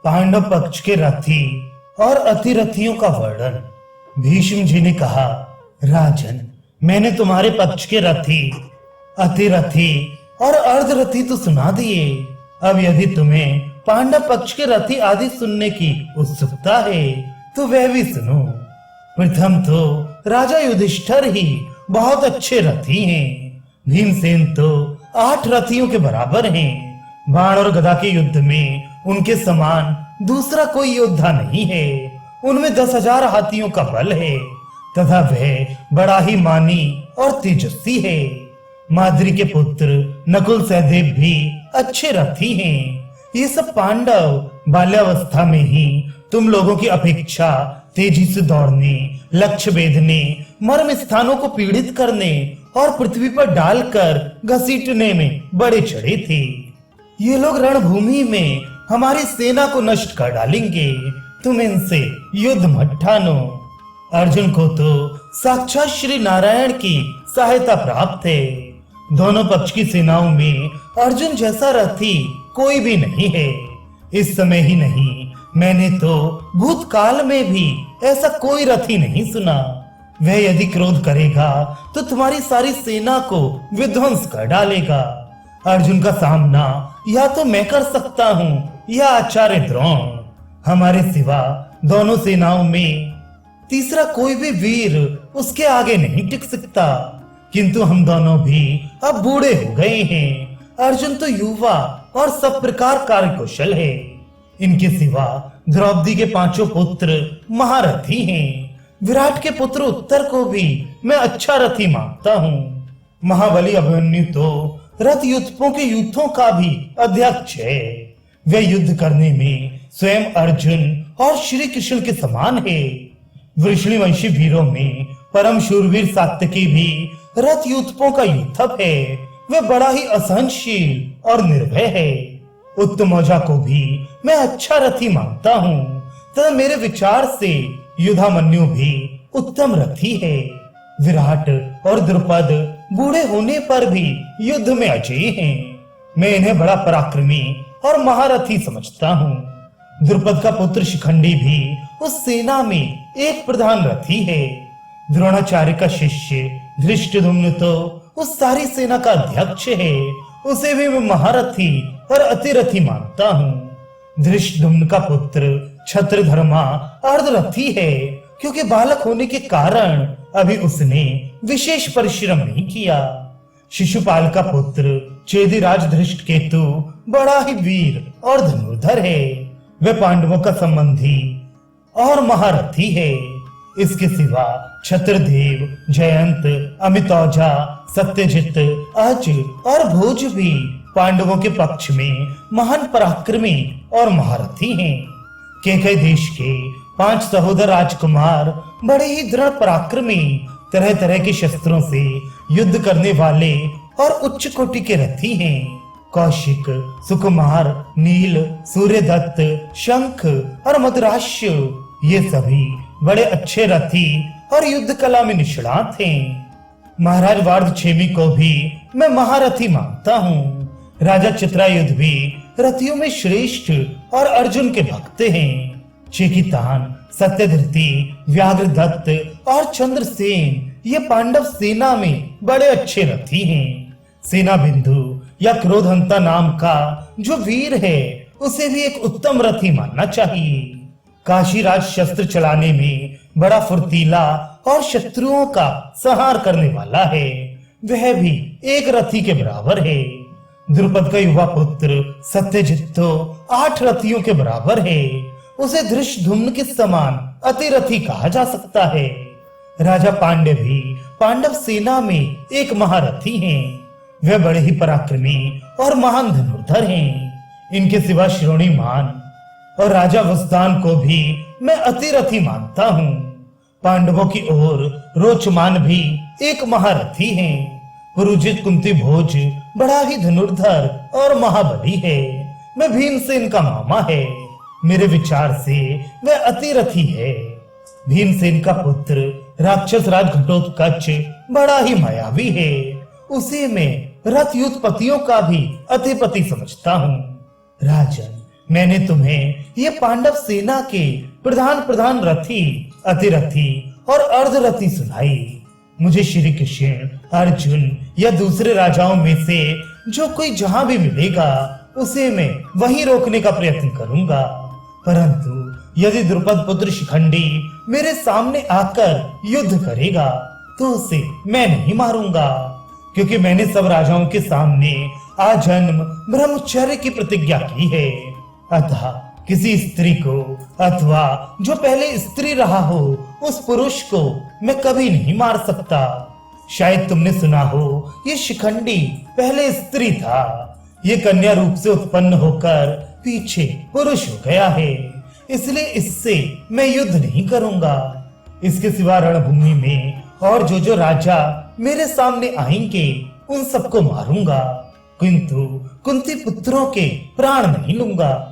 पांडव पक्ष के रथी और अतिरथियों का वर्णन। भीष्म जी ने कहा, राजन, मैंने तुम्हारे पक्ष के रथी, अतिरथी और अर्धरथी तो सुना दिए। अब यदि तुम्हें पांडव पक्ष के रथी आदि सुनने की उत्सुकता है तो वह भी सुनो। प्रथम तो राजा युधिष्ठिर ही बहुत अच्छे रथी हैं। भीमसेन तो 8 रथियों के बराबर हैं। बाण और गदा के युद्ध में उनके समान दूसरा कोई योद्धा नहीं है। उनमें 10,000 हाथियों का बल है तथा वह बड़ा ही मानी और तेजस्वी है। माद्री के पुत्र नकुल सहदेव भी अच्छे रथी हैं। ये सब पांडव बाल्यावस्था में ही तुम लोगों की अपेक्षा तेजी से दौड़ने, लक्ष्य भेदने, मर्म स्थानों को पीड़ित करने और पृथ्वी पर डालकर घसीटने में बड़े चढ़े थे। ये लोग रणभूमि में हमारी सेना को नष्ट कर डालेंगे। तुम इनसे युद्ध मत ठानो। अर्जुन को तो साक्षात श्री नारायण की सहायता प्राप्त है। दोनों पक्ष की सेनाओं में अर्जुन जैसा रथी कोई भी नहीं है। इस समय ही नहीं, मैंने तो भूतकाल में भी ऐसा कोई रथी नहीं सुना। वह यदि क्रोध करेगा तो तुम्हारी सारी सेना को विध्वंस कर डालेगा। अर्जुन का सामना या तो मैं कर सकता हूँ या आचार्य द्रोण। हमारे सिवा दोनों सेनाओं में तीसरा कोई भी वीर उसके आगे नहीं टिक सकता। किंतु हम दोनों भी अब बूढ़े हो गए हैं। अर्जुन तो युवा और सब प्रकार कार्यकुशल है। इनके सिवा द्रौपदी के 5 पुत्र महारथी हैं। विराट के पुत्र उत्तर को भी मैं अच्छा रथी मानता हूँ। महाबली अभिमन्यु तो रथ युद्धों के युद्धों का भी अध्यक्ष है। वह युद्ध करने में स्वयं अर्जुन और श्री कृष्ण के समान है। वृषणिवंशी वीरों में परम शूरवीर सात्यकी भी रथ युद्धों का युद्धक है। वह बड़ा ही असहनशील और निर्भय है। उत्तमौजा को भी मैं अच्छा रथी मानता हूँ तथा मेरे विचार से युधामन्यु भी उत्तम रथी है। विराट और द्रुपद बूढ़े होने पर भी युद्ध में अजय हैं। मैं इन्हें बड़ा पराक्रमी और महारथी समझता हूँ। द्रुपद का पुत्र शिखंडी भी उस सेना में एक प्रधान रथी है। द्रोणाचार्य का शिष्य धृष्टद्युम्न तो उस सारी सेना का अध्यक्ष है। उसे भी मैं महारथी और अतिरथी मानता हूँ। धृष्टद्युम्न का पुत्र छत्रधर्मा अर्धरथी है, क्योंकि बालक होने के कारण अभी उसने विशेष परिश्रम नहीं किया। शिशुपाल का पुत्र चेदिराज धृष्टकेतु बड़ा ही वीर और धनुर्धर है। वह पांडवों का संबंधी और महारथी है। इसके सिवा छत्रदेव, जयंत, अमितौजा, सत्यजित, अज और भोज भी पांडवों के पक्ष में महान पराक्रमी और महारथी हैं। केकई देश के 5 सहोदर राजकुमार बड़े ही दृढ़ पराक्रमी, तरह तरह के शस्त्रों से युद्ध करने वाले और उच्च कोटि के रथी हैं। कौशिक, सुकुमार, नील, सूर्यदत्त, शंख और मदराश्य ये सभी बड़े अच्छे रथी और युद्ध कला में निष्णात हैं। महाराज वार्धक्षेमी को भी मैं महारथी मानता हूँ। राजा चित्रायुध भी रथियों में श्रेष्ठ और अर्जुन के भक्त हैं। चेकितान, सत्यधृति, व्याघ्रदत्त और चंद्रसेन ये पांडव सेना में बड़े अच्छे रथी हैं। सेना बिंदु या क्रोधहंता नाम का जो वीर है उसे भी एक उत्तम रथी मानना चाहिए। काशीराज शस्त्र चलाने में बड़ा फुर्तीला और शत्रुओं का संहार करने वाला है। वह भी एक रथी के बराबर है। द्रुपद का युवा पुत्र सत्यजित तो 8 रथियों के बराबर है। उसे धृष्टद्युम्न के समान अतिरथी कहा जा सकता है। राजा पांड्य भी पांडव सेना में एक महारथी हैं। वे बड़े ही पराक्रमी और महान धनुर्धर हैं। इनके सिवा श्रोणीमान और राजा वसुदान को भी मैं अतिरथी मानता हूँ। पांडवों की ओर रोचमान भी एक महारथी हैं। पुरुजित कुंती भोज बड़ा ही धनुर्धर और महाबली है। मैं भीमसेन का मामा है। मेरे विचार से वह अतिरथी है। भीमसेन का पुत्र राक्षस राज घटोत्कच बड़ा ही मायावी है। उसे मैं रथ युद्धपतियों का भी अधिपति समझता हूँ। राजन, मैंने तुम्हें ये पांडव सेना के प्रधान प्रधान रथी, अतिरथी और अर्धरथी सुनाई। मुझे श्री कृष्ण, अर्जुन या दूसरे राजाओं में से जो कोई जहां भी मिलेगा उसे मैं वहीं रोकने का प्रयत्न करूंगा। परंतु यदि द्रुपद पुत्र शिखंडी मेरे सामने आकर युद्ध करेगा तो उसे मैं नहीं मारूंगा, क्योंकि मैंने सब राजाओं के सामने आजन्म ब्रह्मचर्य की प्रतिज्ञा की है। अतः किसी स्त्री को अथवा जो पहले स्त्री रहा हो उस पुरुष को मैं कभी नहीं मार सकता। शायद तुमने सुना हो ये शिखंडी पहले स्त्री था, ये कन्या रूप से उत्पन्न होकर पीछे पुरुष हो गया है, इसलिए इससे मैं युद्ध नहीं करूंगा। इसके सिवा रणभूमि में और जो राजा मेरे सामने आएंगे उन सबको मारूंगा, किंतु कुंती पुत्रों के प्राण नहीं लूंगा।